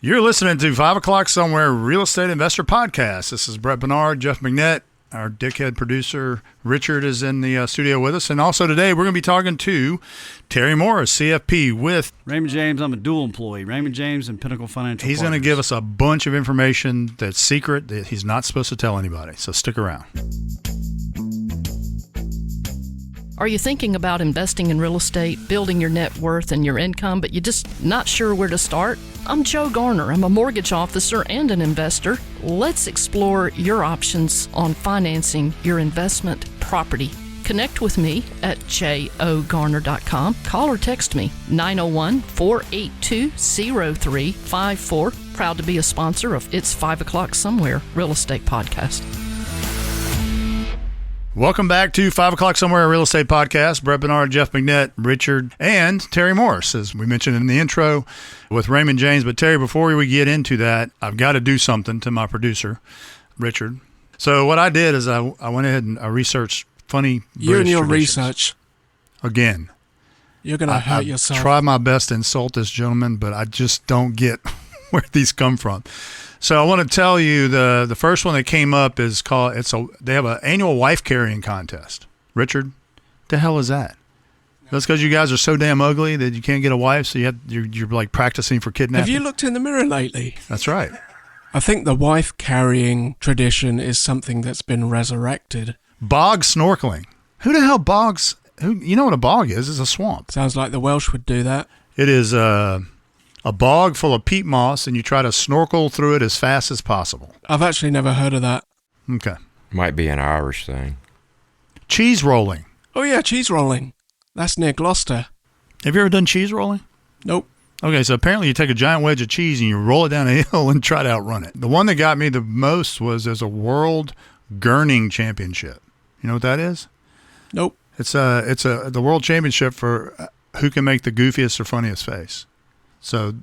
You're listening to 5 o'clock Somewhere Real Estate Investor Podcast. This is Brett Bernard, Jeff McNett, our dickhead producer. Richard is in the studio with us. And also today we're going to be talking to Terry Morris, CFP with Raymond James. I'm a dual employee, Raymond James and Pinnacle Financial He's going to give us a bunch of information that's secret that he's not supposed to tell anybody. So stick around. Are you thinking about investing in real estate, building your net worth and your income, but you're just not sure where to start? I'm Joe Garner. I'm a mortgage officer and an investor. Let's explore your options on financing your investment property. Connect with me at jogarner.com. Call or text me 901-482-0354. Proud to be a sponsor of It's 5 O'Clock Somewhere Real Estate Podcast. Welcome back to 5 o'clock Somewhere, a real estate podcast. Brett Bernard, Jeff McNett, Richard, and Terry Morris, as we mentioned in the intro with Raymond James. But Terry, before we get into that, I've got to do something to my producer, Richard. So what I did is I went ahead and I researched funny You and British your traditions. research. Again. You're going to hurt yourself. I try my best to insult this gentleman, but I just don't get where these come from. So I want to tell you the first one that came up is called they have an annual wife carrying contest. Richard, the hell is that? That's because you guys are so damn ugly that you can't get a wife, so you're like practicing for kidnapping. Have you looked in the mirror lately? That's right. I think the wife carrying tradition is something that's been resurrected. Bog snorkeling. Who the hell bogs? You know what a bog is? It's a swamp. Sounds like the Welsh would do that. It is a bog full of peat moss, and you try to snorkel through it as fast as possible. I've actually never heard of that. Okay. Might be an Irish thing. Cheese rolling. Oh yeah, cheese rolling. That's near Gloucester. Have you ever done cheese rolling? Nope. Okay, so apparently you take a giant wedge of cheese and you roll it down a hill and try to outrun it. The one that got me the most was there's a World Gurning Championship. You know what that is? Nope. It's the World Championship for who can make the goofiest or funniest face. So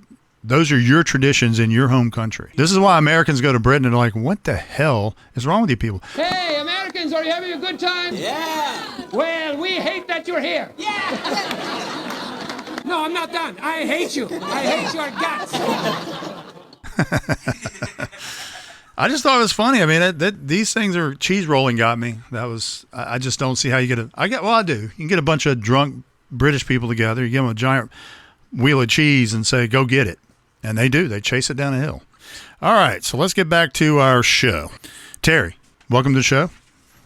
those are your traditions in your home country. This is why Americans go to Britain and they're like, what the hell is wrong with you people? Hey, Americans, are you having a good time? Yeah. Well, we hate that you're here. Yeah. No, I'm not done. I hate you. I hate your guts. I just thought it was funny. I mean, these things are cheese rolling got me. I just don't see how you get I do. You can get a bunch of drunk British people together. You give them a giant wheel of cheese and say, go get it. And they do. They chase it down a hill. All right, so let's get back to our show. Terry, welcome to the show.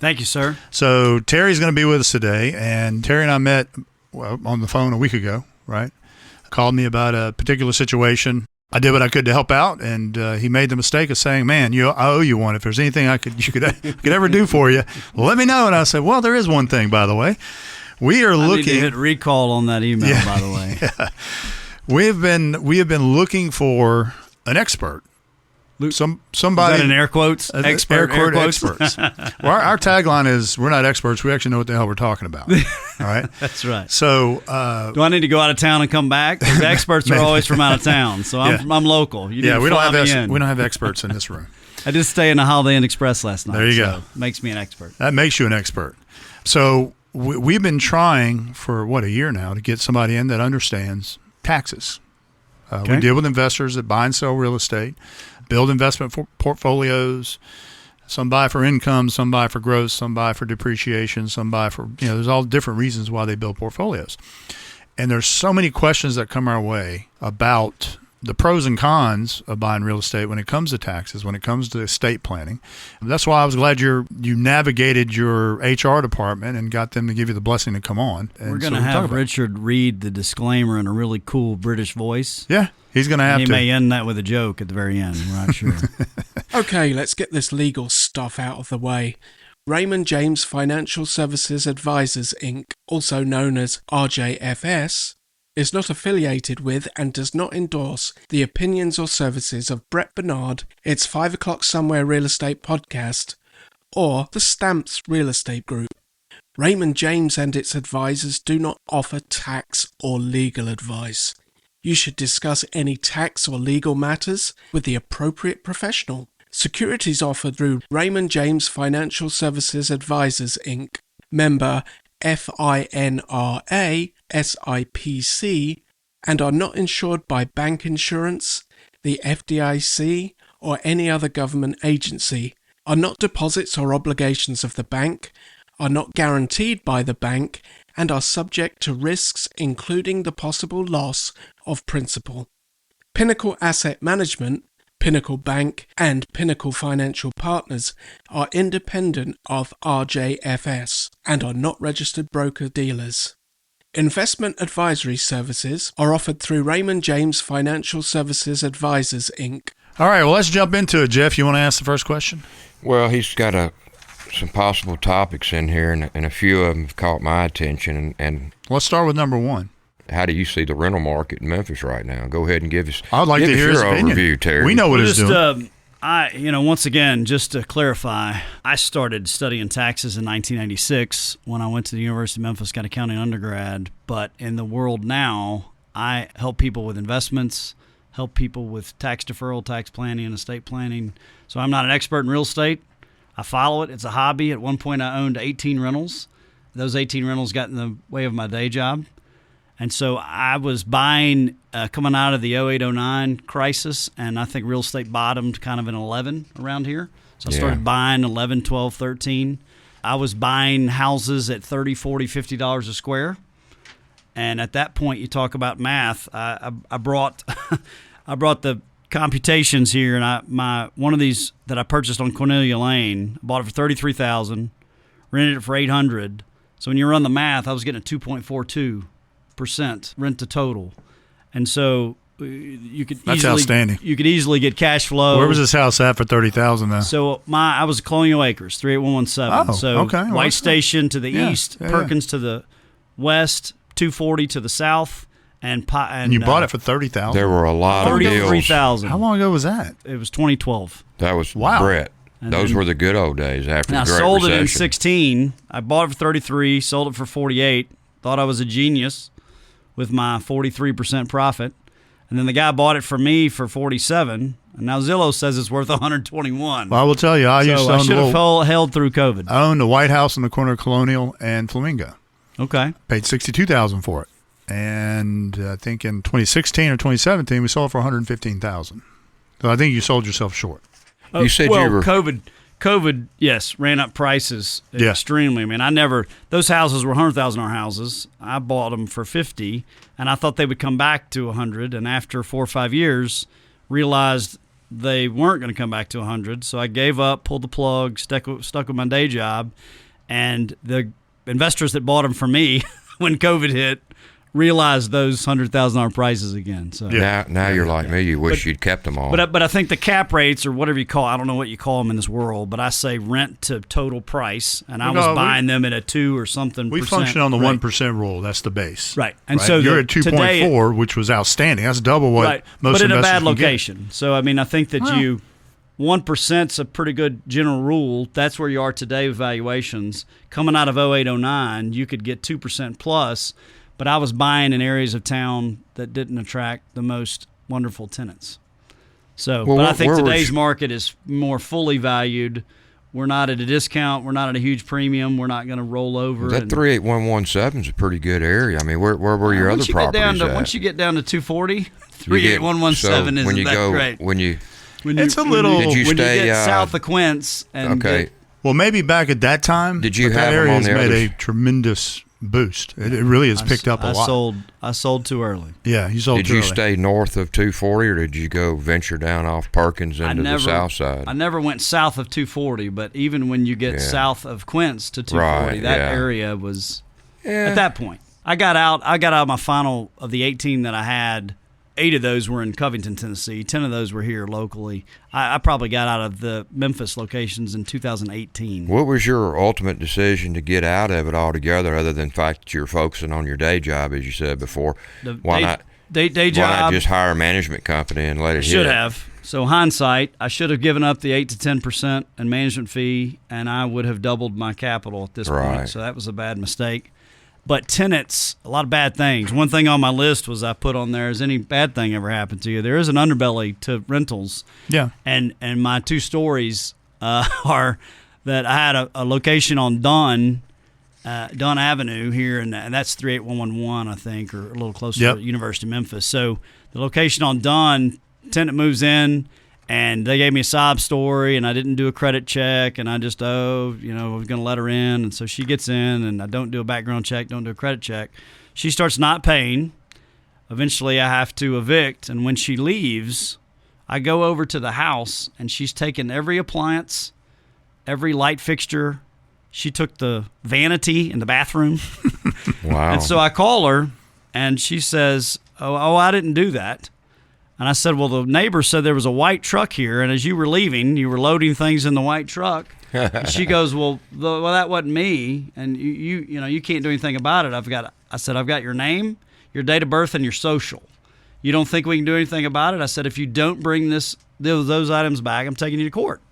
Thank you, sir. So Terry's going to be with us today, and Terry and I met on the phone a week ago, right? Called me about a particular situation. I did what I could to help out, and he made the mistake of saying, man, I owe you one. If there's anything you could ever do for you, let me know. And I said, well, there is one thing, by the way. We are looking. I need to hit recall on that email, by the way. Yeah. We have been looking for an expert. Somebody. Is that in air quotes? Expert. Air quotes. Experts. Well, our tagline is, we're not experts. We actually know what the hell we're talking about. All right. That's right. So, do I need to go out of town and come back? Because experts are always from out of town. So I'm local. You need to we don't fly have experts in this room. I did stay in the Holiday Inn Express last night. There you go. Makes me an expert. That makes you an expert. So we've been trying for, a year now to get somebody in that understands taxes. Okay. We deal with investors that buy and sell real estate, build investment portfolios. Some buy for income, some buy for growth, some buy for depreciation, some buy for, there's all different reasons why they build portfolios. And there's so many questions that come our way about the pros and cons of buying real estate when it comes to taxes, when it comes to estate planning. That's why I was glad you navigated your HR department and got them to give you the blessing to come on. And we're going to have Richard read the disclaimer in a really cool British voice. Yeah, he's going to have to. He may end that with a joke at the very end. We're not sure. Okay, let's get this legal stuff out of the way. Raymond James Financial Services Advisors, Inc., also known as RJFS, is not affiliated with and does not endorse the opinions or services of Brett Bernard, It's 5 O'Clock Somewhere Real Estate Podcast, or the Stamps Real Estate Group. Raymond James and its advisors do not offer tax or legal advice. You should discuss any tax or legal matters with the appropriate professional. Securities offered through Raymond James Financial Services Advisors, Inc., member FINRA, SIPC, and are not insured by bank insurance, the FDIC, or any other government agency, are not deposits or obligations of the bank, are not guaranteed by the bank, and are subject to risks including the possible loss of principal. Pinnacle Asset Management, Pinnacle Bank, and Pinnacle Financial Partners are independent of RJFS and are not registered broker-dealers. Investment advisory services are offered through Raymond James Financial Services Advisors, Inc. All right, well, let's jump into it. Jeff, you want to ask the first question? Well, he's got some possible topics in here, and a few of them have caught my attention. And Let's start with number one. how do you see the rental market in Memphis right now? Go ahead and give us. I'd like to hear his your opinion. overview, Terry. We know what it's doing. Once again, just to clarify, I started studying taxes in 1986 when I went to the University of Memphis, got accounting undergrad. But in the world now, I help people with investments, help people with tax deferral, tax planning, and estate planning. So I'm not an expert in real estate. I follow it. It's a hobby. At one point, I owned 18 rentals. Those 18 rentals got in the way of my day job. And so I was buying coming out of the 08-09 crisis, and I think real estate bottomed kind of in 11 around here. So I started buying 11, 12, 13. I was buying houses at $30, $40, $50 a square. And at that point, you talk about math. I brought I brought the computations here, and one of these that I purchased on Cornelia Lane, I bought it for $33,000, rented it for $800. So when you run the math, I was getting a 2.42% rent to total, and so you could That's outstanding. You could easily get cash flow. Where was this house at for $30,000 though? So I was at Colonial Acres, 38117. Oh, so okay. Well, White that's Station to the Yeah, east, yeah, Perkins to the west, 240 to the south, and you bought it for $30,000. There were a lot of deals. $33,000. How long ago was that? It was 2012. That was Wow. Brett. And Those then- were the good old days after And I the Great sold Recession. it in 16. I bought it for 33, sold it for 48. Thought I was a genius with my 43% profit. And then the guy bought it for me for 47. And now Zillow says it's worth 121. Well, I will tell you, I used so to I own should have held through COVID. I owned the White House in the corner of Colonial and Flamingo. Okay. Paid $62,000 for it. And I think in 2016 or 2017, we sold it for $115,000. So I think you sold yourself short. You said well, you were. COVID, yes, ran up prices extremely. I mean, those houses were $100,000 houses. I bought them for $50,000, and I thought they would come back to $100,000. And after 4 or 5 years, realized they weren't going to come back to $100,000. So I gave up, pulled the plug, stuck with my day job, and the investors that bought them for me when COVID hit realized those $100,000 prices again. So Now you're like me. You wish you'd kept them all. But I think the cap rates or whatever you call, I don't know what you call them in this world, but I say rent to total price, and I was buying them at a 2 or something. We percent function on the rate. 1% rule. That's the base. Right. And right? so you're at today 2.4, which was outstanding. That's double what most but in a investors bad can location. So I mean, I think that Well. 1%'s a pretty good general rule. That's where you are today with valuations. Coming out of 08-09, you could get 2% plus. But I was buying in areas of town that didn't attract the most wonderful tenants. So, Well, but I think where was today's you- market is more fully valued. We're not at a discount. We're not at a huge premium. We're not going to roll over. That 38117 is a pretty good area. I mean, where were your other properties at? Once you get down to 240, You get- 38117 so isn't when you that go, great. When you It's a little- Did you when stay, you get south of Quince and okay. get- Well, maybe back at that time. Did you but have that them area on has the made other- a tremendous boost. It really has picked up a lot. I sold too early. Yeah, you sold Did too you early. stay north of 240, or did you go venture down off Perkins into the south side? I never went south of 240, but even when you get Yeah. south of Quince to 240, Right, that yeah. area was Yeah. at that point. I got out of my final of the 18 that I had. 8 of those were in Covington, Tennessee. 10 of those were here locally. I probably got out of the Memphis locations in 2018. What was your ultimate decision to get out of it altogether, other than the fact that you're focusing on your day job, as you said before? Why not Day Why job. not just hire a management company and let it hit? Should have. So hindsight, I should have given up the 8 to 10% in management fee, and I would have doubled my capital at this Right. point. So that was a bad mistake. But tenants, a lot of bad things. One thing on my list was I put on there, has any bad thing ever happened to you? There is an underbelly to rentals. Yeah. And my 2 stories are that I had a location on Dunn Avenue here, and that's 38111, I think, or a little closer Yep. to University of Memphis. So the location on Dunn tenant moves in, and they gave me a sob story, and I didn't do a credit check, and I just, I was going to let her in. And so she gets in, and I don't do a background check, don't do a credit check. She starts not paying. Eventually, I have to evict, and when she leaves, I go over to the house, and she's taken every appliance, every light fixture. She took the vanity in the bathroom. Wow. And so I call her, and she says, oh, I didn't do that. And I said, well, the neighbor said there was a white truck here, and as you were leaving, you were loading things in the white truck. And she goes, well, that wasn't me, and you can't do anything about it. I said, I've got your name, your date of birth, and your social. You don't think we can do anything about it? I said, if you don't bring those items back, I'm taking you to court.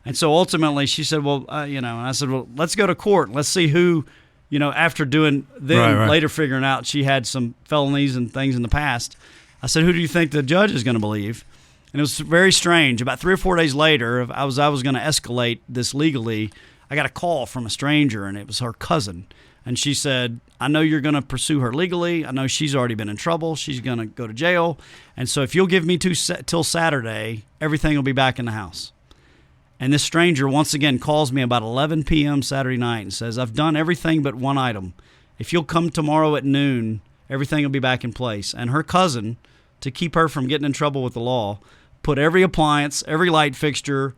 And so ultimately she said, well, and I said, well, let's go to court. Let's see who, after doing then later figuring out she had some felonies and things in the past. I said, who do you think the judge is going to believe? And it was very strange. About 3 or 4 days later, I was going to escalate this legally. I got a call from a stranger, and it was her cousin. And she said, I know you're going to pursue her legally. I know she's already been in trouble. She's going to go to jail. And so if you'll give me till Saturday, everything will be back in the house. And this stranger once again calls me about 11 p.m. Saturday night and says, I've done everything but one item. If you'll come tomorrow at noon, everything will be back in place. And her cousin, to keep her from getting in trouble with the law, put every appliance, every light fixture,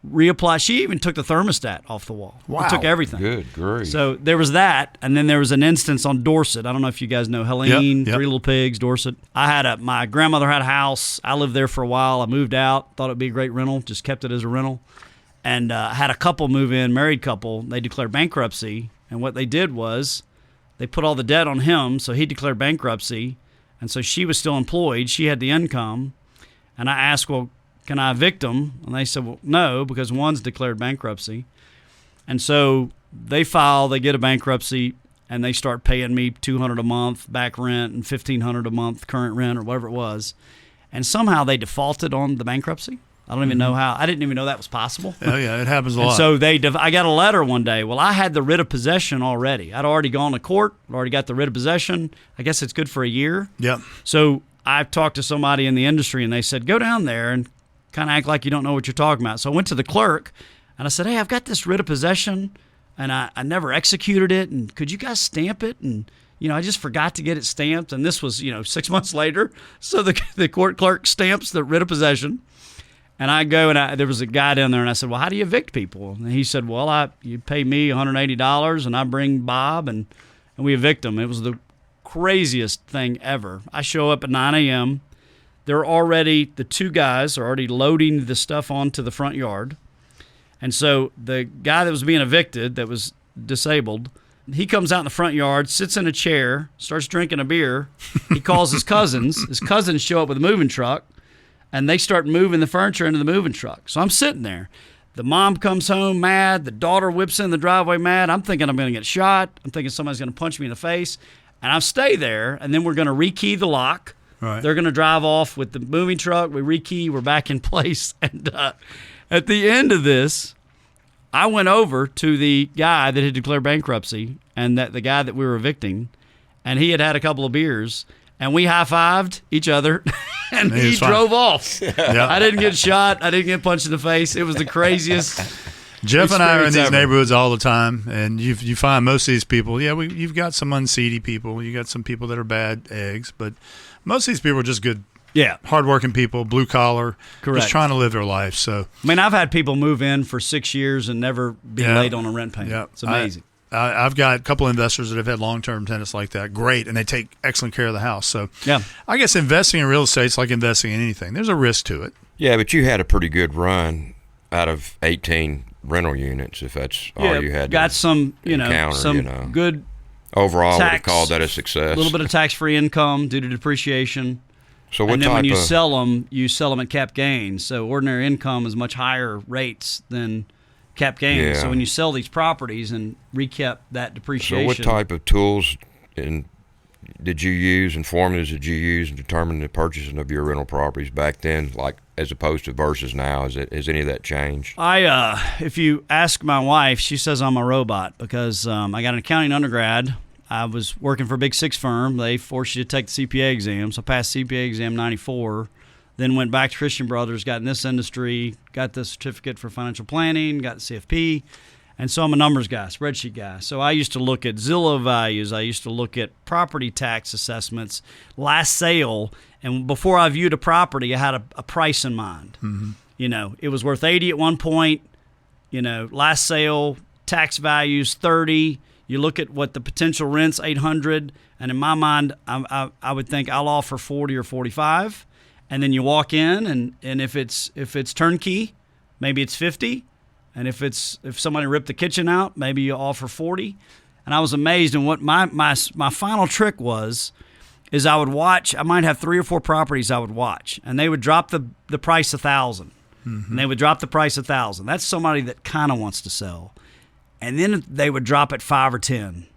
reapply. She even took the thermostat off the wall. Wow. Took everything. Good grief. So there was that, and then there was an instance on Dorset. I don't know if you guys know Helene, Yep. Three Little Pigs, Dorset. My grandmother had a house. I lived there for a while. I moved out, thought it'd be a great rental, just kept it as a rental. And had a couple move in, married couple. They declared bankruptcy, and what they did was they put all the debt on him, so he declared bankruptcy, and so she was still employed. She had the income, and I asked, well, can I evict them? And they said, well, no, because one's declared bankruptcy. And so they get a bankruptcy, and they start paying me $200 a month back rent and $1,500 a month current rent or whatever it was. And somehow they defaulted on the bankruptcy. I don't even know how. I didn't even know that was possible. Oh, yeah, it happens a And lot. so I got a letter one day. Well, I had the writ of possession already. I'd already gone to court. I'd already got the writ of possession. I guess it's good for a year. Yep. So I talked to somebody in the industry, and they said, go down there and kind of act like you don't know what you're talking about. So I went to the clerk, and I said, hey, I've got this writ of possession, and I never executed it, and could you guys stamp it? And, I just forgot to get it stamped, and this was, 6 months later. So the court clerk stamps the writ of possession. And I go, and there was a guy down there, and I said, well, how do you evict people? And he said, well, you pay me $180, and I bring Bob, and we evict them. It was the craziest thing ever. I show up at 9 a.m. The two guys are already loading the stuff onto the front yard. And so the guy that was being evicted, that was disabled, he comes out in the front yard, sits in a chair, starts drinking a beer. He calls his cousins. His cousins show up with a moving truck, and they start moving the furniture into the moving truck. So I'm sitting there. The mom comes home mad. The daughter whips in the driveway mad. I'm thinking I'm going to get shot. I'm thinking somebody's going to punch me in the face. And I stay there, and then we're going to rekey the lock. Right. They're going to drive off with the moving truck. We rekey. We're back in place. And at the end of this, I went over to the guy that had declared bankruptcy and the guy that we were evicting, and he had had a couple of beers. And we high-fived each other, and he drove off. Yep. I didn't get shot. I didn't get punched in the face. It was the craziest Jeff and I are in these ever. neighborhoods all the time, and you find most of these people, you've got some unseedy people. You got some people that are bad eggs, but most of these people are just good, hardworking people, blue collar, Correct. just trying to live their life. So, I mean, I've had people move in for 6 years and never be late on a rent payment. Yeah. It's amazing. I've got a couple of investors that have had long-term tenants like that. Great, and they take excellent care of the house. So, I guess investing in real estate is like investing in anything. There's a risk to it. Yeah, but you had a pretty good run out of 18 rental units, if that's all you had. Got some, encounter, good overall, tax, would have called that a success. A little bit of tax-free income due to depreciation. So what and then type when you of, sell them at cap gains. So ordinary income is much higher rates than cap gains. Yeah. So when you sell these properties and recap that depreciation. So what type of tools did you use and formulas did you use in determining the purchasing of your rental properties back then, like as opposed to versus now? Has any of that changed? If you ask my wife, she says I'm a robot because I got an accounting undergrad. I was working for a Big Six firm. They forced you to take the CPA exam. So I passed CPA exam 94. then went back to Christian Brothers, got in this industry, got the certificate for financial planning, got the CFP. And so I'm a numbers guy, spreadsheet guy. So I used to look at Zillow values. I used to look at property tax assessments, last sale. And before I viewed a property, I had a price in mind. Mm-hmm. You know, it was worth 80 at one point. You know, last sale, tax values 30. You look at what the potential rent's 800. And in my mind, I would think I'll offer 40 or 45. And then you walk in, and if it's turnkey, maybe it's 50. And if somebody ripped the kitchen out, maybe you offer 40. And I was amazed. And what my final trick is I would watch. I might have 3 or 4 properties I would watch, and they would drop the price 1,000, and they would drop the price 1,000. That's somebody that kind of wants to sell, and then they would drop it 5 or 10.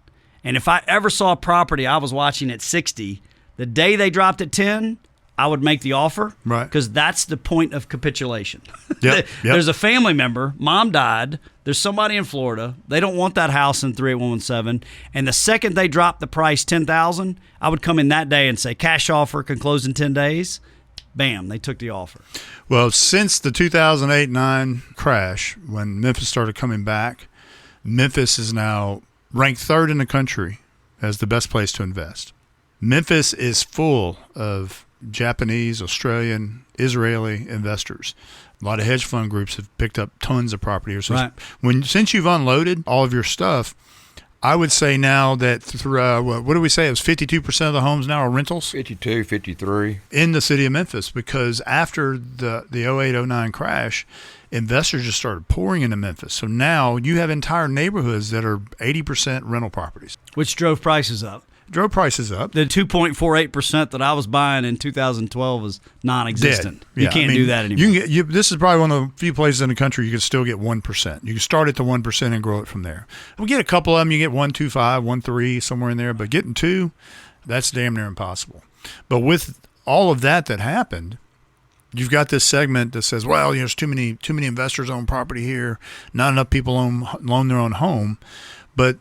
And if I ever saw a property I was watching at 60, the day they dropped at 10. I would make the offer, right? Because that's the point of capitulation. Yep. There's a family member, mom died, there's somebody in Florida, they don't want that house in 38117, and the second they drop the price $10,000, I would come in that day and say, cash offer can close in 10 days. Bam, they took the offer. Well, since the 2008-9 crash, when Memphis started coming back, Memphis is now ranked 3rd in the country as the best place to invest. Memphis is full of Japanese, Australian, Israeli investors. A lot of hedge fund groups have picked up tons of property here. So right. Since you've unloaded all of your stuff, I would say now that through, what do we say? It was 52% of the homes now are rentals? 52, 53. In the city of Memphis, because after the 08-09 crash, investors just started pouring into Memphis. So now you have entire neighborhoods that are 80% rental properties. Which drove prices up. Drove prices up. The 2.48% that I was buying in 2012 is non-existent. Dead. You Yeah, can't do that anymore. You can get, this is probably one of the few places in the country you can still get 1%. You can start at the 1% and grow it from there. We get a couple of them. You get 1.25, 1.3, somewhere in there. But getting 2, that's damn near impossible. But with all of that happened, you've got this segment that says, well, there's too many investors own property here. Not enough people own their own home. But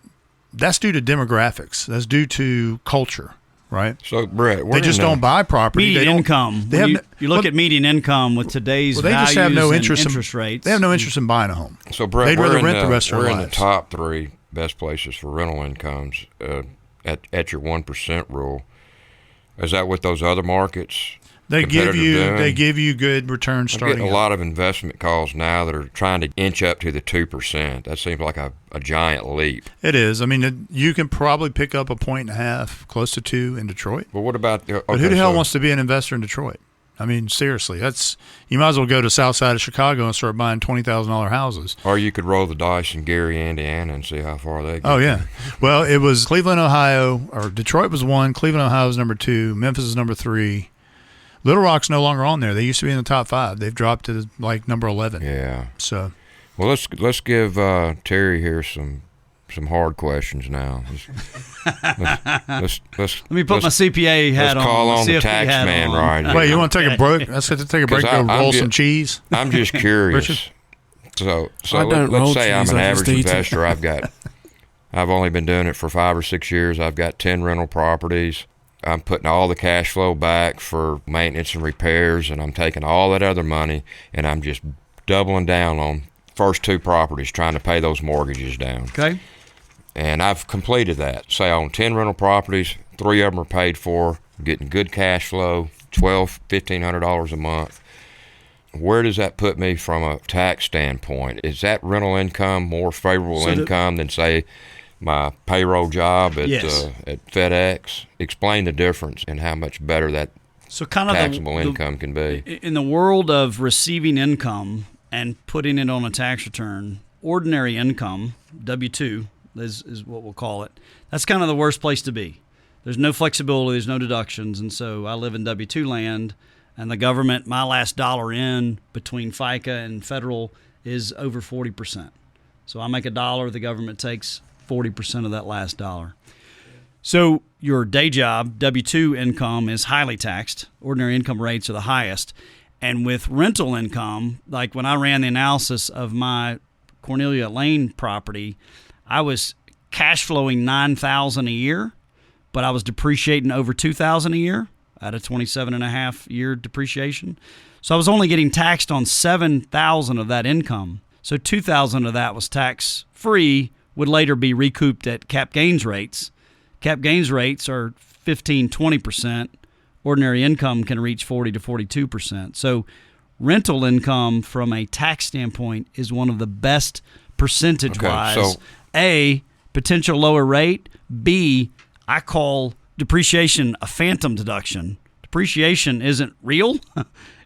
that's due to demographics. That's due to culture, right? So, Brett, they just don't buy property. Median income. You look at median income with today's they just have no interest interest rates. They have no interest in buying a home. So, Brett, they'd rather rent the rest of their lives. We're in the lives. top 3 best places for rental incomes at your 1% rule. Is that what those other markets? They give you good returns starting. I'm getting a lot of investment calls now that are trying to inch up to the 2%. That seems like a giant leap. It is. I mean, you can probably pick up 1.5, close to 2 in Detroit. But what about? But who the hell wants to be an investor in Detroit? I mean, seriously, you might as well go to south side of Chicago and start buying $20,000 houses. Or you could roll the dice in Gary, Indiana, and see how far they go. Oh yeah. Well, it was Cleveland, Ohio, or Detroit was 1. Cleveland, Ohio was number 2. Memphis is number 3. Little Rock's no longer on there. They used to be in the top 5. They've dropped to like number 11. Yeah. So, well, let's give Terry here some hard questions now. Let's Let me put my CPA hat on. Let's call on the CFP tax hat man on. right here. wait, you want to take a break? Let's take a break. Go roll some cheese. I'm just curious. Richard? So don't roll let's say I'm cheese, an I just average eat it. investor. I've only been doing it for 5 or 6 years. I've got 10 rental properties. I'm putting all the cash flow back for maintenance and repairs, and I'm taking all that other money, and I'm just doubling down on first 2 properties, trying to pay those mortgages down. Okay. And I've completed that. Say I own 10 rental properties, 3 of them are paid for, getting good cash flow, $1,200, $1,500 a month. Where does that put me from a tax standpoint? Is that rental income more favorable income than, say, my payroll job at FedEx? Explain the difference and how much better that taxable income can be. In the world of receiving income and putting it on a tax return, ordinary income, W-2 is what we'll call it, that's kind of the worst place to be. There's no flexibility, there's no deductions, and so I live in W-2 land, and the government, my last dollar in between FICA and federal is over 40%. So I make $1, the government takes 40% of that last dollar. So your day job, W-2 income, is highly taxed. Ordinary income rates are the highest. And with rental income, like when I ran the analysis of my Cornelia Lane property, I was cash flowing $9,000 a year, but I was depreciating over $2,000 a year. at a 27.5-year depreciation. So I was only getting taxed on $7,000 of that income. So $2,000 of that was tax free, would later be recouped at cap gains rates. Cap gains rates are 15-20%. Ordinary income can reach 40 to 42%. So rental income from a tax standpoint is one of the best percentage-wise. Okay, so A, potential lower rate. B, I call depreciation a phantom deduction. Depreciation isn't real.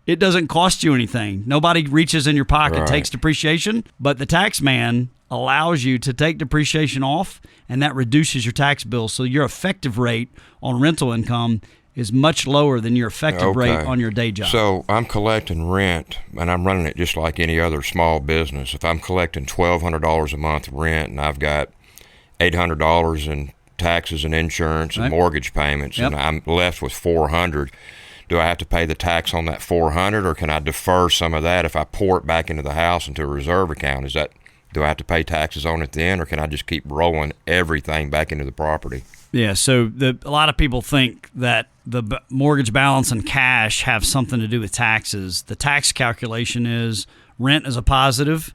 It doesn't cost you anything. Nobody reaches in your pocket, Right. takes depreciation, but the tax man allows you to take depreciation off, and that reduces your tax bill. So your effective rate on rental income is much lower than your effective rate Okay. on your day job. So I'm collecting rent, and I'm running it just like any other small business. If I'm collecting $1,200 a month rent, and I've got $800 in taxes and insurance and Right. mortgage payments, Yep. and I'm left with $400, do I have to pay the tax on that $400, or can I defer some of that if I pour it back into the house into a reserve account? Do I have to pay taxes on it then, or can I just keep rolling everything back into the property? Yeah, so a lot of people think that the mortgage balance and cash have something to do with taxes. The tax calculation is rent is a positive,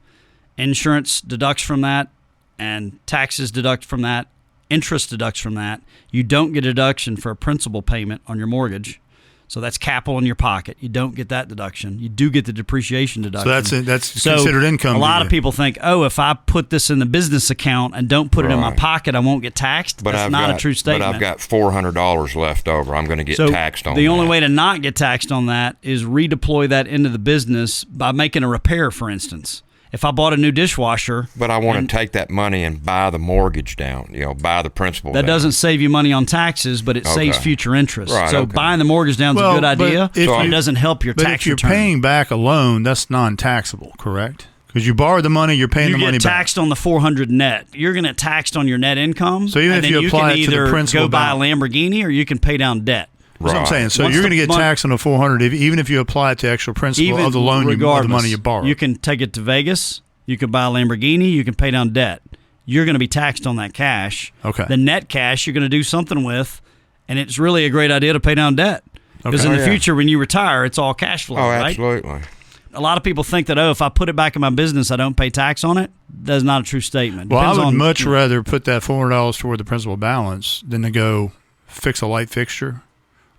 insurance deducts from that, and taxes deduct from that, interest deducts from that. You don't get a deduction for a principal payment on your mortgage. So that's capital in your pocket. You don't get that deduction. You do get the depreciation deduction. So that's So considered income. A lot to of you. people think, oh, if I put this in the business account and don't put it in my Right. pocket, I won't get taxed. But That's I've not got, a true statement. But I've got $400 left over. I'm going to get So taxed on the that. only way to not get taxed on that is redeploy that into the business by making a repair, for instance. If I bought a new dishwasher, But I want to take that money and buy the mortgage down, buy the principal that down. doesn't save you money on taxes, but it saves Okay. future interest. Right, so okay. buying the mortgage down is Well, a good but idea, if but it you- doesn't help your But tax if you're return. paying back a loan, that's non-taxable, correct? Because you borrowed the money, you're paying You the money get back. taxed on the $400 net. You're going to get taxed on your net income. So even and if then you apply can it to the either principal go buy a balance. Lamborghini or you can pay down debt. That's what I'm saying. So Once you're the going to get mon- taxed on the $400, even if you apply it to extra principal of the loan, or the regardless, money you borrowed. You can take it to Vegas. You can buy a Lamborghini. You can pay down debt. You're going to be taxed on that cash. Okay. The net cash you're going to do something with, and it's really a great idea to pay down debt. Because Okay. in Oh, the yeah. future, when you retire, it's all cash flow, Oh, right? absolutely. A lot of people think that, if I put it back in my business, I don't pay tax on it. That's not a true statement. Well, I Depends would on- much rather put that $400 toward the principal balance than to go fix a light fixture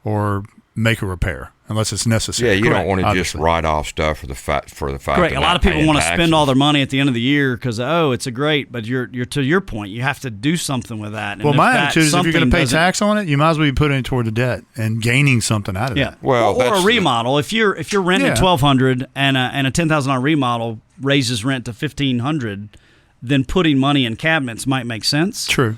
or make a repair, unless it's necessary. Yeah, you Correct. don't want to just Obviously. write off stuff for the fact Correct. that A lot I'm of people paying want to spend all taxes. their money at the end of the year because it's a great. But you're to your point, you have to do something with that. And Well, if my that attitude is if you're going something to pay doesn't- tax on it, you might as well be putting it toward the debt and gaining something out of yeah. it. Well, or that's a remodel. If you're renting Yeah. at $1,200 and a $10,000 remodel raises rent to $1,500, then putting money in cabinets might make sense. True.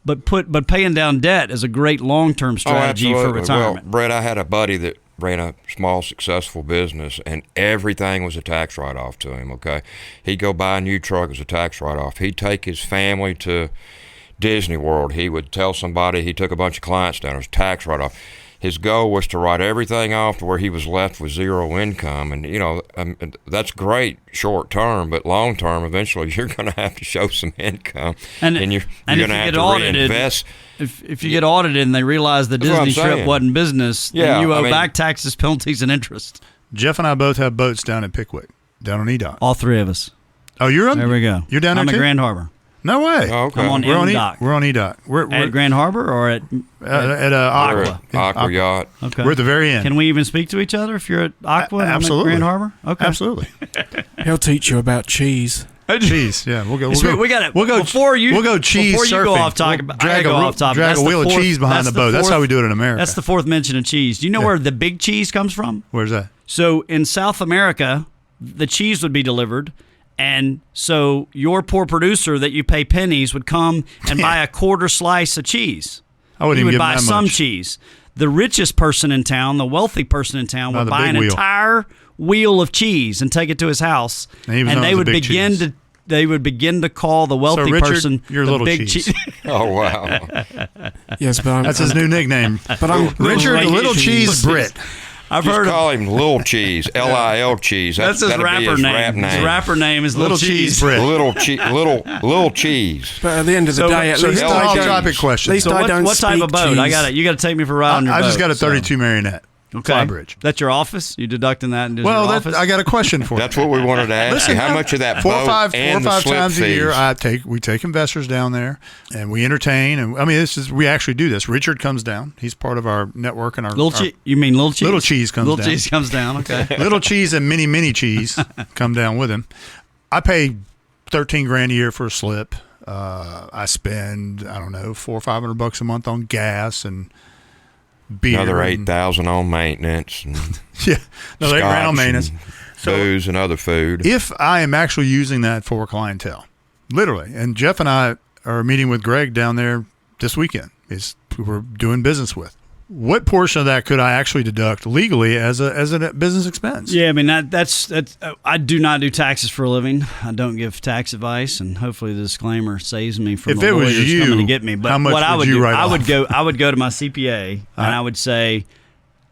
But paying down debt is a great long-term strategy for absolutely. retirement. Well, Brett, I had a buddy that ran a small successful business, and everything was a tax write-off to him, okay? He'd go buy a new truck as a tax write-off. He'd take his family to Disney World. He would tell somebody he took a bunch of clients down. It was a tax write-off. His goal was to write everything off to where he was left with zero income. And, that's great short term, but long term, eventually you're going to have to show some income. And you're if going you to have get to audited, reinvest. If you get audited and they realize the That's what I'm Disney trip saying. wasn't business, Yeah, then you I owe mean- back taxes, penalties, and interest. Jeff and I both have boats down at Pickwick, down on EDOC. All three of us. Oh, you're up? There we go. You're down I'm there at too? Grand Harbor. No way. Oh, okay. I'm on We're on, M-Dock. we're on EDOC. We're At Grand Harbor or at at We're Aqua. at Aqua Yacht. okay. We're at the very end. Can we even speak to each other if you're at Aqua and I'm at absolutely. Grand Harbor? Okay. Absolutely. He'll teach you about cheese. Cheese. Yeah, we'll go. We got it. We'll go. Before you- We'll go cheese before you go surfing. off topic- We'll I gotta go off topic. Drag That's a the wheel of fourth- cheese behind that's the the boat. That's fourth- how we do it in America. That's the fourth mention of cheese. Do you know where the big cheese comes from? Where's that? So in South America, the cheese would be delivered. And so your poor producer that you pay pennies would come and buy a quarter slice of cheese. I wouldn't He even would give buy him that some much. cheese. The richest person in town, the wealthy person in town, Buy would the buy big an wheel. entire wheel of cheese and take it to his house. And he was known they as the would big begin cheese. to they would begin to call the wealthy Richard, person you're the little big cheese. Oh, wow. Yes, but I'm, That's his new nickname. but I'm Richard, the Little little cheese Brit. I've Just heard call him Lil Cheese, Lil Cheese. that's his that'd be rapper his name. rap His rapper name is Little Cheese. Bread. Little Cheese. But at the end of the So- day, at So least here's L- the I off don't. topic question. At least So I what, don't what type speak of boat? cheese. You got to take me for a ride on your I boat. just got a so- 32 Marionette. Okay. Flybridge. That's your office? You deducting that into Well, your that, office? I got a question for you. That's what we wanted to ask you. How much of that Four or boat five and the slip times fees? a year, we take investors down there, and we entertain. And I mean, we actually do this. Richard comes down. He's part of our network and our Little Cheese? You mean Little Cheese? Little Cheese comes Little down. Cheese comes down. Okay. Little Cheese and Mini Cheese come down with him. I pay $13,000 a year for a slip. I spend I don't know $400 or $500 a month on gas and beer. Another and- 8,000 on maintenance. And Yeah, another $8,000 on scotch maintenance. and So- booze and other food. If I am actually using that for clientele, literally, and Jeff and I are meeting with Greg down there this weekend, is who we're doing business with. What portion of that could I actually deduct legally as a business expense? Yeah, I mean that's I do not do taxes for a living. I don't give tax advice, and hopefully the disclaimer saves me from If the it was lawyers you, coming to get me. But how much what I would would you do, write I would off? go to my CPA and I would say,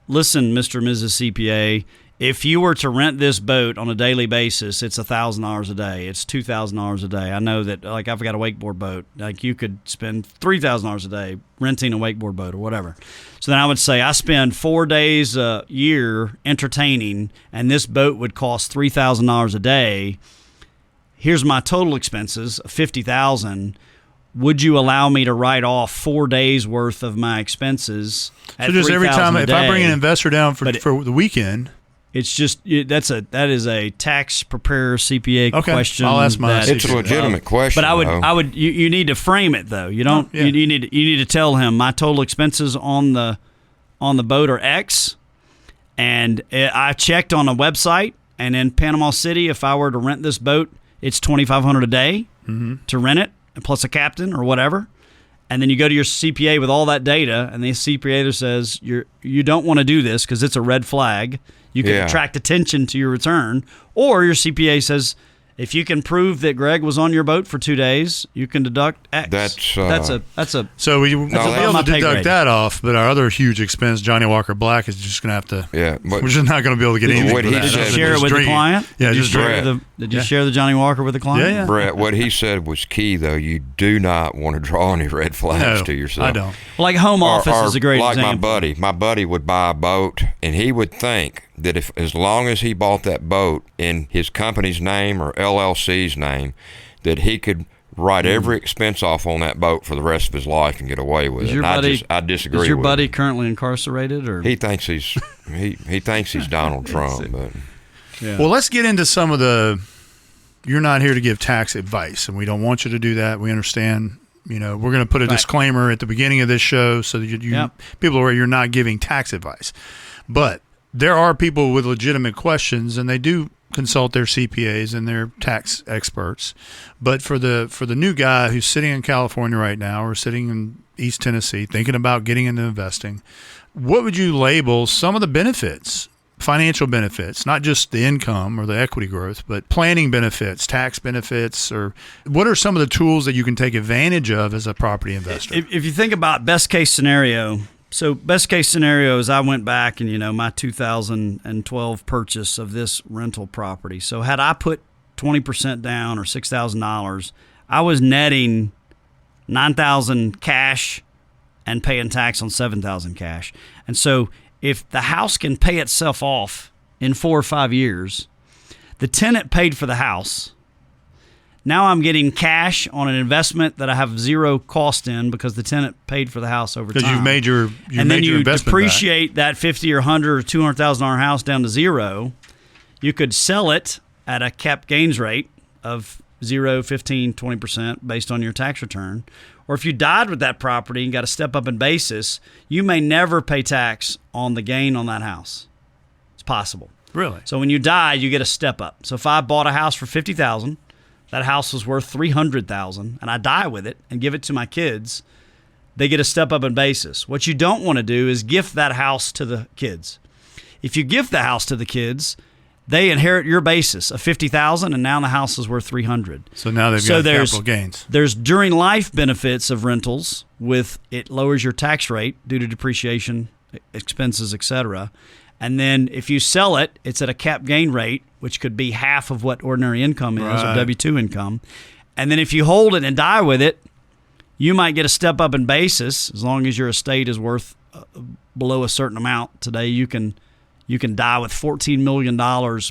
listen, Mr. and Mrs. CPA, if you were to rent this boat on a daily basis, it's $1,000 a day. It's $2,000 a day. I know that, like, I've got a wakeboard boat. Like, you could spend $3,000 a day renting a wakeboard boat or whatever. So then I would say I spend 4 days a year entertaining, and this boat would cost $3,000 a day. Here's my total expenses of $50,000. Would you allow me to write off 4 days worth of my expenses? At So just every $3,000 time, a if I bring day? an investor down for But it- the weekend, It's just that is a tax preparer CPA Okay, question. I'll ask my that- It's a legitimate question. But though. I would you need to frame it though. You don't Yeah. you need to tell him my total expenses on the boat are X, and I checked on a website, and in Panama City, if I were to rent this boat, it's $2,500 a day to rent it, plus a captain or whatever. And then you go to your CPA with all that data, and the CPA says you don't want to do this because it's a red flag. You can Yeah. attract attention to your return, or your CPA says if you can prove that Greg was on your boat for 2 days, you can deduct X. That's, that's a so we will be above able my to pay deduct grade. that off. But our other huge expense, Johnny Walker Black, is just going to have to. Yeah, but We're just not going to be able to get anything. What for he that. said Did you was share it Just with the drinking. client? Yeah, Did you just share drinking. Did you Yeah. share the Johnny Walker with the client? Yeah. Brett, what he said was key, though. You do not want to draw any red flags No, to yourself. I don't. Like home office Or is a great like example. my buddy would buy a boat, and he would think that if as long as he bought that boat in his company's name or LLC's name, that he could write every expense off on that boat for the rest of his life and get away with Is it. your And buddy? I disagree. Is your with buddy him. currently incarcerated, or He thinks he's he thinks he's Donald Trump, but Well, let's get into some of the. You're not here to give tax advice, and we don't want you to do that. We understand. You know, we're going to put a Right. disclaimer at the beginning of this show so that you Yep. people are you're not giving tax advice. But there are people with legitimate questions, and they do consult their CPAs and their tax experts. But for the new guy who's sitting in California right now or sitting in East Tennessee thinking about getting into investing, what would you label some of the benefits? Financial benefits, not just the income or the equity growth, but planning benefits, tax benefits, or what are some of the tools that you can take advantage of as a property investor? if you think about best case scenario, so best case scenario is I went back and my 2012 purchase of this rental property. So had I put 20% down or $6,000, I was netting $9,000 cash and paying tax on $7,000 cash. And so if the house can pay itself off in 4 or 5 years, the tenant paid for the house. Now I'm getting cash on an investment that I have zero cost in because the tenant paid for the house over time. Because you've made your and then you investment depreciate that $50,000 or $100,000 or $200,000 house down to zero. You could sell it at a cap gains rate of 0, 15, 20% based on your tax return. Or if you died with that property and got a step up in basis, you may never pay tax on the gain on that house. It's possible. back. Really? So when you die, you get a step up. So if I bought a house for $50,000, that house was worth $300,000, and I die with it and give it to my kids, they get a step up in basis. What you don't want to do is gift that house to the kids. If you gift the house to the kids, they inherit your basis of $50,000, and now the house is worth $300,000. So now they've So got there's- capital gains. There's during life benefits of rentals with it lowers your tax rate due to depreciation, expenses, etc. And then if you sell it, it's at a cap gain rate, which could be half of what ordinary income is or Right. W-2 income. And then if you hold it and die with it, you might get a step up in basis as long as your estate is worth below a certain amount. Today, you can die with $14 million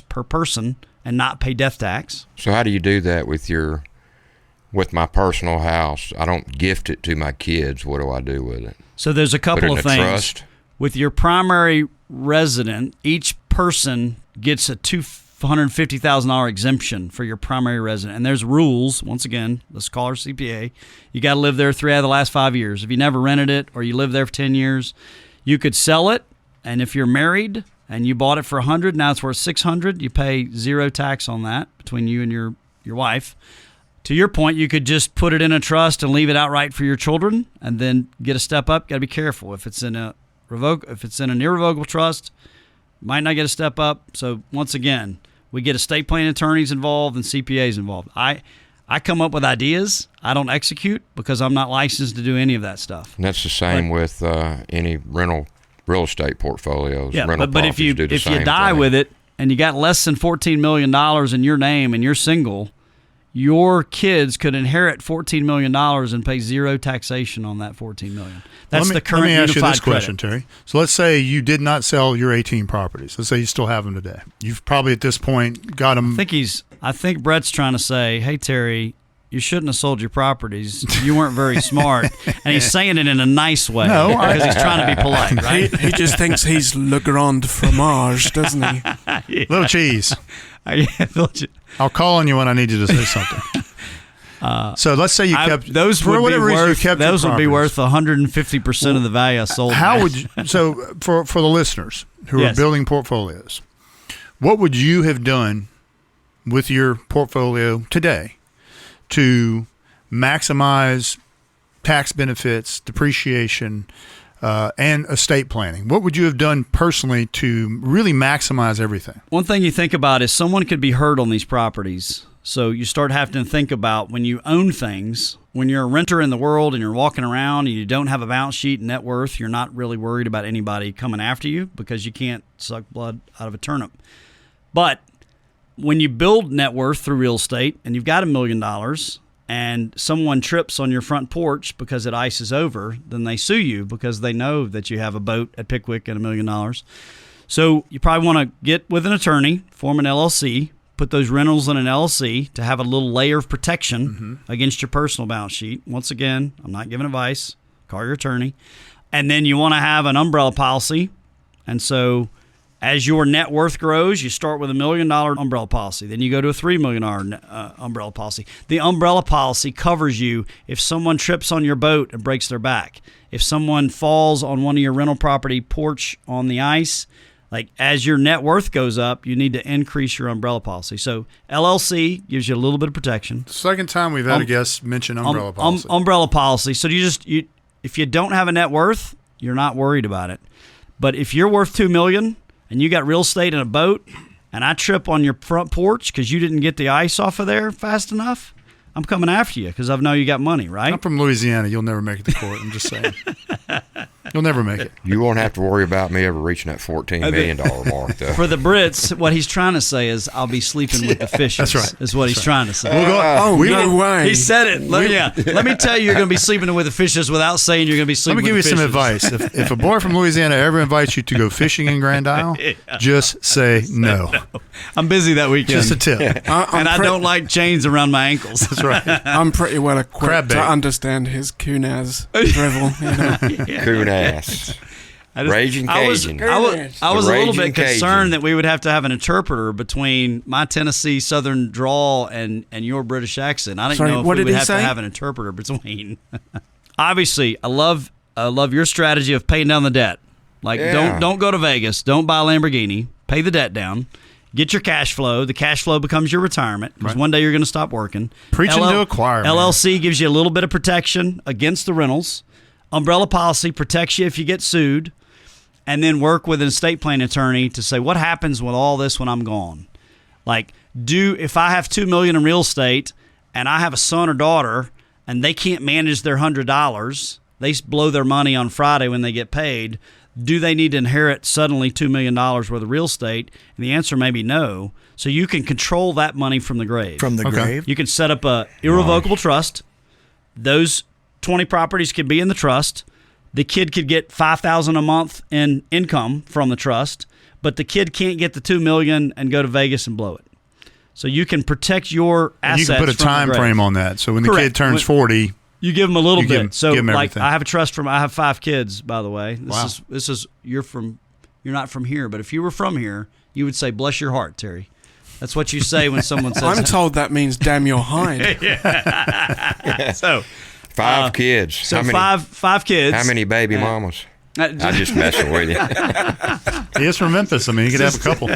per person and not pay death tax. So how do you do that with my personal house? I don't gift it to my kids. What do I do with it? So there's a Put it couple in of a things. trust? With your primary resident, each person gets a $250,000 exemption for your primary resident. And there's rules. Once again, let's call our CPA. You got to live there 3 out of the last 5 years. If you never rented it or you lived there for 10 years, you could sell it. And if you're married and you bought it for $100, now it's worth $600, you pay zero tax on that between you and your wife. To your point, you could just put it in a trust and leave it outright for your children and then get a step up. Got to be careful. If it's in an irrevocable trust, might not get a step up. So once again, we get estate planning attorneys involved and CPAs involved. I come up with ideas. I don't execute because I'm not licensed to do any of that stuff. And that's the same with any rental real estate portfolios. Yeah, rental but if you properties do the same die thing. with it and you got less than $14 million in your name and you're single, your kids could inherit $14 million and pay zero taxation on that $14 million. That's the current Let me ask you unified this question, credit. Terry. So let's say you did not sell your 18 properties. Let's say you still have them today. You've probably at this point got them. I think Brett's trying to say, hey, Terry, you shouldn't have sold your properties. You weren't very smart. And he's saying it in a nice way because he's trying to be polite, right? He just thinks he's Le Grand Fromage, doesn't he? Little cheese. I'll call on you when I need you to say something. So let's say you kept those for would be whatever reason you worth kept your those would be properties. worth 150% of the value I sold. How them would at. you? So for the listeners who Yes. are building portfolios, what would you have done with your portfolio today to maximize tax benefits, depreciation, and estate planning? What would you have done personally to really maximize everything? One thing you think about is someone could be hurt on these properties. So you start having to think about when you own things, when you're a renter in the world and you're walking around and you don't have a balance sheet and net worth, you're not really worried about anybody coming after you because you can't suck blood out of a turnip. But when you build net worth through real estate and you've got $1 million and someone trips on your front porch because it ices over, then they sue you because they know that you have a boat at Pickwick and $1 million. So you probably want to get with an attorney, form an LLC, put those rentals in an LLC to have a little layer of protection against your personal balance sheet. Once again, I'm not giving advice. Call your attorney. And then you want to have an umbrella policy. And so as your net worth grows, you start with $1 million umbrella policy. Then you go to a $3 million umbrella policy. The umbrella policy covers you if someone trips on your boat and breaks their back. If someone falls on one of your rental property porch on the ice, like as your net worth goes up, you need to increase your umbrella policy. So LLC gives you a little bit of protection. Second time we've had a guest mention umbrella policy. Umbrella policy. So if you don't have a net worth, you're not worried about it. But if you're worth $2 million and you got real estate and a boat, and I trip on your front porch because you didn't get the ice off of there fast enough, I'm coming after you because I know you got money, right? I'm from Louisiana. You'll never make it to court. I'm just saying. You'll never make it. You won't have to worry about me ever reaching that $14 million mark, though. For the Brits, what he's trying to say is, I'll be sleeping with the fishes. That's right. Is what he's trying to say. We'll go. No way. He said it. Let me tell you, you're going to be sleeping with the fishes without saying you're going to be Let sleeping me give you with the some fishes. advice. If a boy from Louisiana ever invites you to go fishing in Grand Isle, just say no. I'm busy that weekend. Just a tip. and I don't like chains around my ankles. That's right. I'm pretty well Crab equipped bait. to understand his Kunaz drivel. You know. Coon ass. Raging I was Cajun. a little Raging bit Cajun. concerned that we would have to have an interpreter between my Tennessee Southern drawl and your British accent. I didn't Sorry, know if what we did would he have to say? have an interpreter between. Obviously, I love your strategy of paying down the debt. Like Yeah. don't go to Vegas, don't buy a Lamborghini, pay the debt down. Get your cash flow. The cash flow becomes your retirement because one day you're going to stop working. Preaching to a choir, man. LLC gives you a little bit of protection against the rentals. Umbrella policy protects you if you get sued. And then work with an estate planning attorney to say, what happens with all this when I'm gone? Like, if I have $2 million in real estate and I have a son or daughter and they can't manage their $100, they blow their money on Friday when they get paid, do they need to inherit suddenly $2 million worth of real estate? And the answer may be no. So you can control that money from the grave. From the grave? You can set up a irrevocable trust. Those 20 properties could be in the trust. The kid could get $5,000 a month in income from the trust, but the kid can't get the $2 million and go to Vegas and blow it. So you can protect your assets. You can put a from the time grave. frame on that. So when the Correct. kid turns 40, you give them a little You give bit. 'em- So, give 'em like, everything. I have a trust I have 5 kids, by the way. Wow. This is you're not from here, but if you were from here, you would say, "Bless your heart, Terry." That's what you say when someone says. I'm told that means damn your hind. So, 5 kids. so how many, five kids. How many baby mamas? I'm just messing with you. he is from Memphis. I mean, he could have a couple.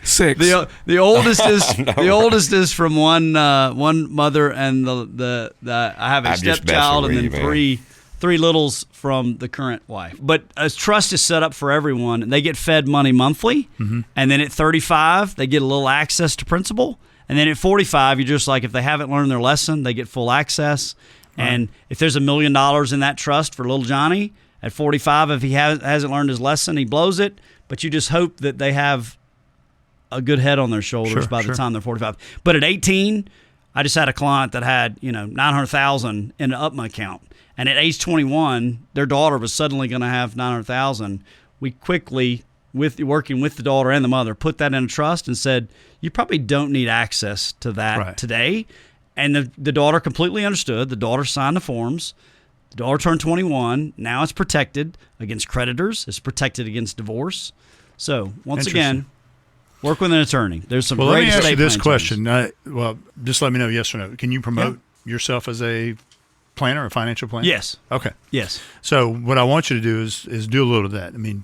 6. The oldest is the oldest is from one mother, and the I have a I'm just stepchild, and messing then with you, man. three littles from the current wife. But a trust is set up for everyone, and they get fed money monthly, and then at 35 they get a little access to principal, and then at 45 you're just like, if they haven't learned their lesson, they get full access. And if there's $1 million in that trust for little Johnny, at 45, if he hasn't learned his lesson, he blows it. But you just hope that they have a good head on their shoulders by the time they're 45. But at 18, I just had a client that had $900,000 in an UPMA account, and at age 21, their daughter was suddenly going to have $900,000. We quickly, working with the daughter and the mother, put that in a trust and said, you probably don't need access to that today. And the daughter completely understood. The daughter signed the forms. The daughter turned 21. Now it's protected against creditors. It's protected against divorce. So, once again, work with an attorney. There's some Well, great let me ask you estate this plan changes. question. Just let me know yes or no. Can you promote yourself as a planner, a financial planner? Yes. Okay. Yes. So what I want you to do is do a little of that. Okay.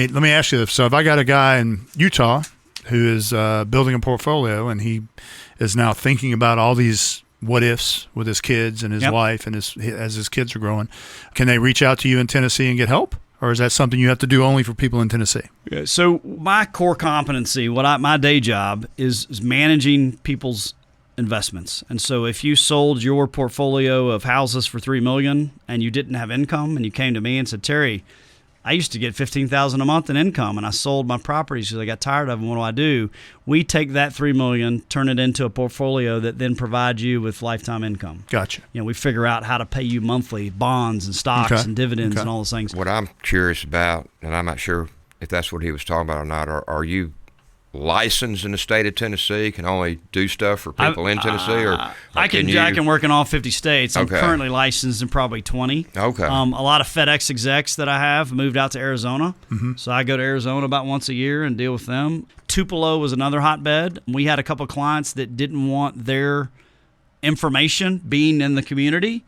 let me ask you this. So if I got a guy in Utah who is building a portfolio, and he is now thinking about all these what ifs with his kids and his wife, and as his kids are growing, can they reach out to you in Tennessee and get help? Or is that something you have to do only for people in Tennessee? Yeah, so my core competency, my day job is managing people's investments. And so if you sold your portfolio of houses for $3 million and you didn't have income, and you came to me and said, Terry, I used to get $15,000 a month in income, and I sold my properties because I got tired of them. What do I do? We take that $3 million, turn it into a portfolio that then provides you with lifetime income. Gotcha. We figure out how to pay you monthly bonds and stocks and dividends and all those things. What I'm curious about, and I'm not sure if that's what he was talking about or not, are you licensed in the state of Tennessee? Can only do stuff for people in Tennessee, or I can work in all 50 states. I'm Okay. currently licensed in probably 20. Okay. A lot of FedEx execs that I have moved out to Arizona, so I go to Arizona about once a year and deal with them. Tupelo was another hotbed. We had a couple of clients that didn't want their information being in the community.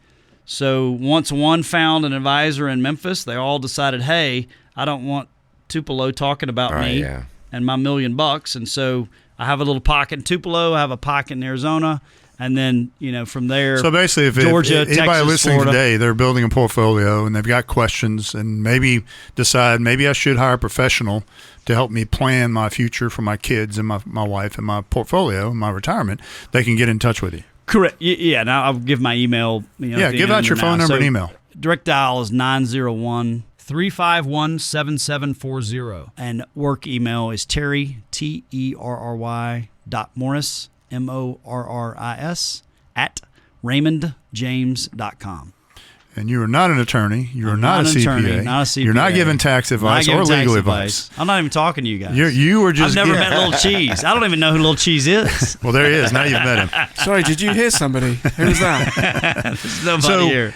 So once one found an advisor in Memphis, they all decided, hey, I don't want Tupelo talking about me and my $1 million. And so I have a little pocket in Tupelo, I have a pocket in Arizona, and then, from there, So basically, if Georgia, anybody Texas, listening Florida. today, they're building a portfolio and they've got questions, and maybe decide maybe I should hire a professional to help me plan my future for my kids and my wife and my portfolio and my retirement, they can get in touch with you. Correct. Yeah. Now I'll give my email. Give out your phone number and email. Direct dial is 901-351-7740. And work email is Terry, Terry.Morris, MORRIS, at RaymondJames.com. And you are not an attorney. You are I'm not a an CPA. attorney, not a CPA. You're not giving tax advice or legal advice. I'm not even talking to you guys. You were just. I've never met Little Cheese. I don't even know who Little Cheese is. Well, there he is. Now you've met him. Sorry, did you hear somebody? Who's that? There's nobody So, here.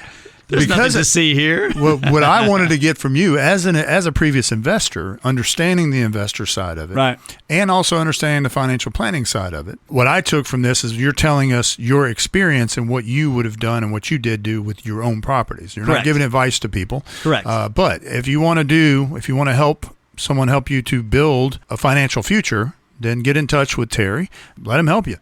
There's because nothing to see here. what I wanted to get from you as a previous investor, understanding the investor side of it, Right. and also understanding the financial planning side of it. What I took from this is you're telling us your experience and what you would have done and what you did do with your own properties. You're not Correct. giving advice to people. Correct. But if you want to help someone help you to build a financial future, then get in touch with Terry. Let him help you.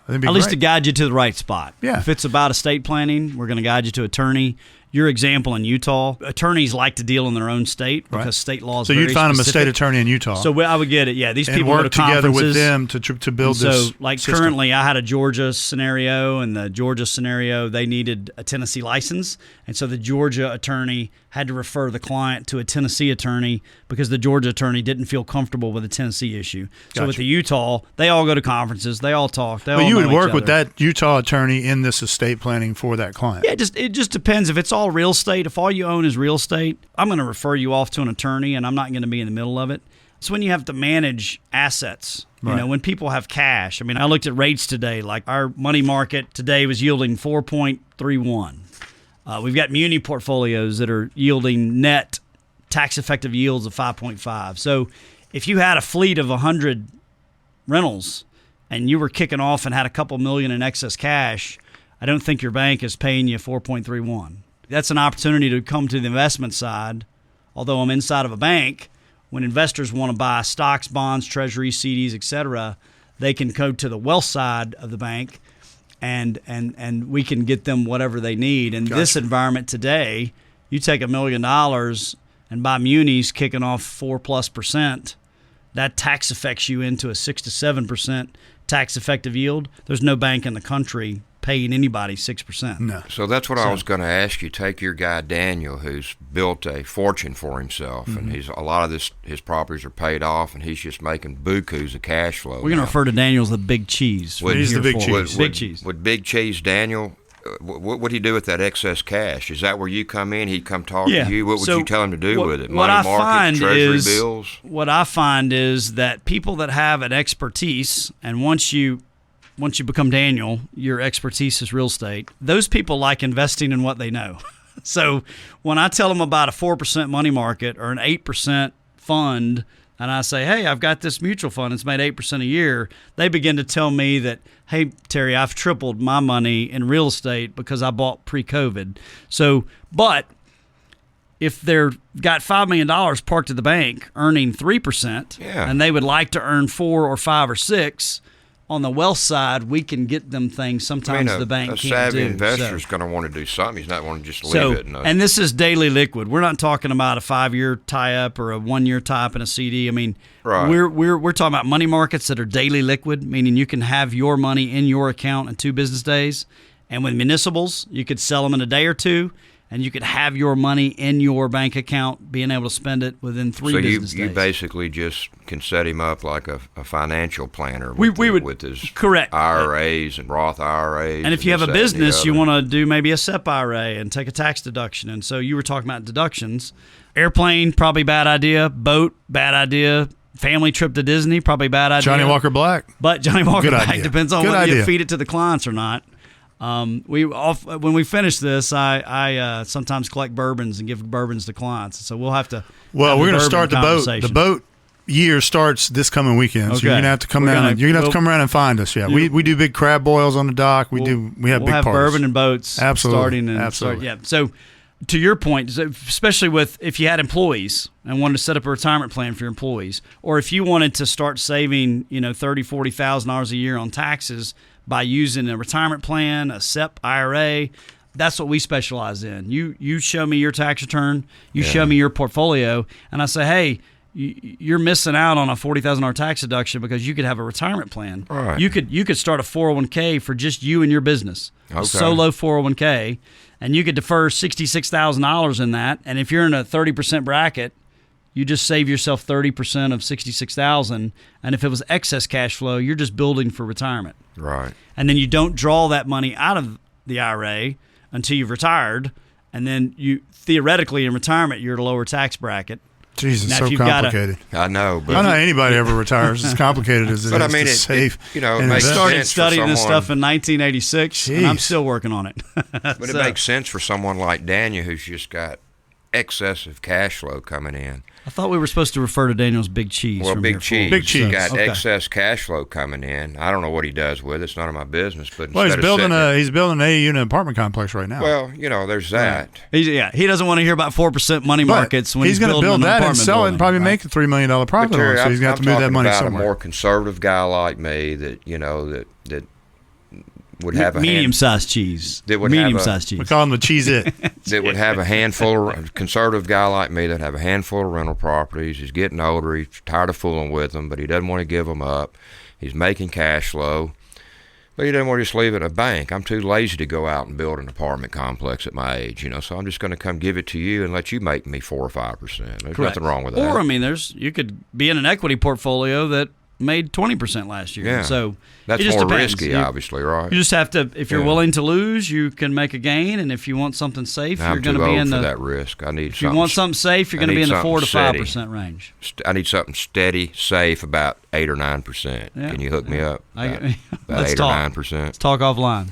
That'd be At least to great. guide you to the right spot. Yeah. If it's about estate planning, we're going to guide you to attorney. your example in Utah, attorneys like to deal in their own state because Right. state law is So very you'd find them a specific. state attorney in Utah. So I would get it. Yeah, these and people go to work together with conferences. them to build So, this. like system. currently, I had a Georgia scenario, and the Georgia scenario, they needed a Tennessee license. And so the Georgia attorney had to refer the client to a Tennessee attorney because the Georgia attorney didn't feel comfortable with the Tennessee issue. So with Gotcha. the Utah, they all go to conferences, they all talk, they all But you would know work each with other. that Utah attorney in this estate planning for that client. Yeah, it just depends. If it's all real estate, if all you own is real estate, I'm going to refer you off to an attorney, and I'm not going to be in the middle of it. It's when you have to manage assets. You Right. know, when people have cash. I mean, I looked at rates today. Like our money market today was yielding 4.31. We've got muni portfolios that are yielding net tax-effective yields of 5.5. So if you had a fleet of 100 rentals and you were kicking off and had a couple million in excess cash, I don't think your bank is paying you 4.31. That's an opportunity to come to the investment side. Although I'm inside of a bank, when investors want to buy stocks, bonds, treasuries, CDs, etc., they can go to the wealth side of the bank, and we can get them whatever they need. In this environment today, you take $1 million and buy munis kicking off 4+%. That tax affects you into a 6 to 7% tax effective yield. There's no bank in the country paying anybody 6%. No. So that's what I was going to ask you. Take your guy Daniel, who's built a fortune for himself, and he's a lot of his properties are paid off, and he's just making bukus of cash flow. We're going to refer to Daniel as the Big Cheese. Would- from He's the here Big forward. Cheese. Big Cheese. Would Big Cheese Daniel? What would he do with that excess cash? Is that where you come in? He'd come talk Yeah. to you. What would So you tell him to do what- with it? what Money I market, find treasury is- bills. What I find is that people that have an expertise, and once you become Daniel, your expertise is real estate. Those people like investing in what they know. So when I tell them about a 4% money market or an 8% fund, and I say, hey, I've got this mutual fund, it's made 8% a year, they begin to tell me that, hey, Terry, I've tripled my money in real estate because I bought pre-COVID. So, but if they're got $5 million parked at the bank earning 3%, Yeah. and they would like to earn 4 or 5 or 6, on the wealth side, we can get them things sometimes the bank a can't savvy do. investor So- is going to want to do something. He's not want to just leave so, it. and this is daily liquid. We're not talking about a 5-year tie-up or a 1-year tie-up in a CD. I mean, Right. we're talking about money markets that are daily liquid, meaning you can have your money in your account in 2 business days. And with municipals, you could sell them in a day or 2, and you could have your money in your bank account, being able to spend it within 3 so business you days. basically just can set him up like a financial planner We with, would- with his correct. IRAs and Roth IRAs. And if you have a this, that, and the business, you other. want to do maybe a SEP IRA and take a tax deduction. And so you were talking about deductions. Airplane, probably bad idea. Boat, bad idea. Family trip to Disney, probably bad idea. Johnny Walker Black. But Johnny Walker Good Black idea. depends on Good whether you idea. feed it to the clients or not. When we finish this, I sometimes collect bourbons and give bourbons to clients. So we'll have to. Well, have we're the going to bourbon start the boat. conversation. The boat year starts this coming weekend, so Okay. you're going to have to come We're down. gonna- You're going to have to we'll- come around and find us. Yeah, we do big crab boils on the dock. We have We'll big have parties. bourbon and boats. Absolutely. Starting and Absolutely. Start, yeah. So to your point, so especially with if you had employees and wanted to set up a retirement plan for your employees, or if you wanted to start saving, $30,000-$40,000 a year on taxes by using a retirement plan, a SEP IRA. That's what we specialize in. You show me your tax return, you show me your portfolio, and I say, hey, you're missing out on a $40,000 tax deduction because you could have a retirement plan. Right. You could start a 401k for just you and your business, a Okay. solo 401k, and you could defer $66,000 in that. And if you're in a 30% bracket, you just save yourself 30% of $66,000. And if it was excess cash flow, you're just building for retirement. Right. And then you don't draw that money out of the IRA until you've retired. And then you theoretically in retirement, you're at a lower tax bracket. Jesus, Now, so if you've got a- complicated. I know, but I don't know anybody ever retires as complicated as it But I is mean, to it- save. it and makes invest. Started sense for studying this someone- stuff in 1986, and I'm Jeez. still working on it. But it makes sense for someone like Daniel who's just got excessive cash flow coming in. I thought we were supposed to refer to Daniel as Big Cheese. Well, from Big here Cheese. forward. Big Cheese. He's got Okay. excess cash flow coming in. I don't know what he does with it. It's none of my business. But Well, he's instead of building sitting he's building an 80-unit apartment complex right now. Well, there's that. He doesn't want to hear about 4% money But markets when he's going to build that and apartment sell it building, and probably right? make a $3 million profit on Terry, it. So he's got I'm to move that talking money about somewhere. a more conservative guy like me that would have a medium-sized cheese. That would have medium-sized We cheese. call them the cheese it. that would have a handful of, a conservative guy like me that have a handful of rental properties. He's getting older. He's tired of fooling with them, but he doesn't want to give them up. He's making cash flow, but he doesn't want to just leave it in a bank. I'm too lazy to go out and build an apartment complex at my age, so I'm just going to come give it to you and let you make me 4 or 5%. There's nothing wrong with that. Or, I mean, you could be in an equity portfolio that made 20% last year. Yeah. So that's it just more depends. risky, obviously, right? You just have to, if you're Yeah. willing to lose, you can make a gain, and if you want something safe, I'm you're going too to be old in for the. that risk. I need If you something. want something safe, you're I going to be need in the 4 to something 5% range. I need something steady, safe, about 8 or 9%. Yeah. Can you hook me up? About Let's 8 talk. or 9%. Let's talk offline.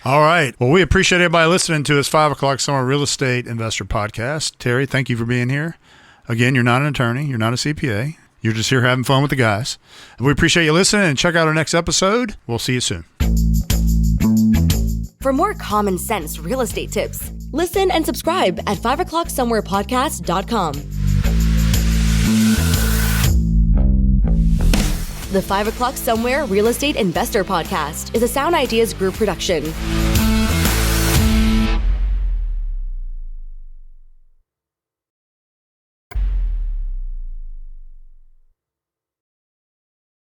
All right. Well, we appreciate everybody listening to us 5 o'clock Summer Real Estate Investor Podcast. Terry, thank you for being here. Again, you're not an attorney. You're not a CPA. You're just here having fun with the guys. We appreciate you listening, and check out our next episode. We'll see you soon. For more common sense real estate tips, listen and subscribe at 5o'clocksomewherepodcast.com. The 5 O'Clock Somewhere Real Estate Investor Podcast is a Sound Ideas Group production.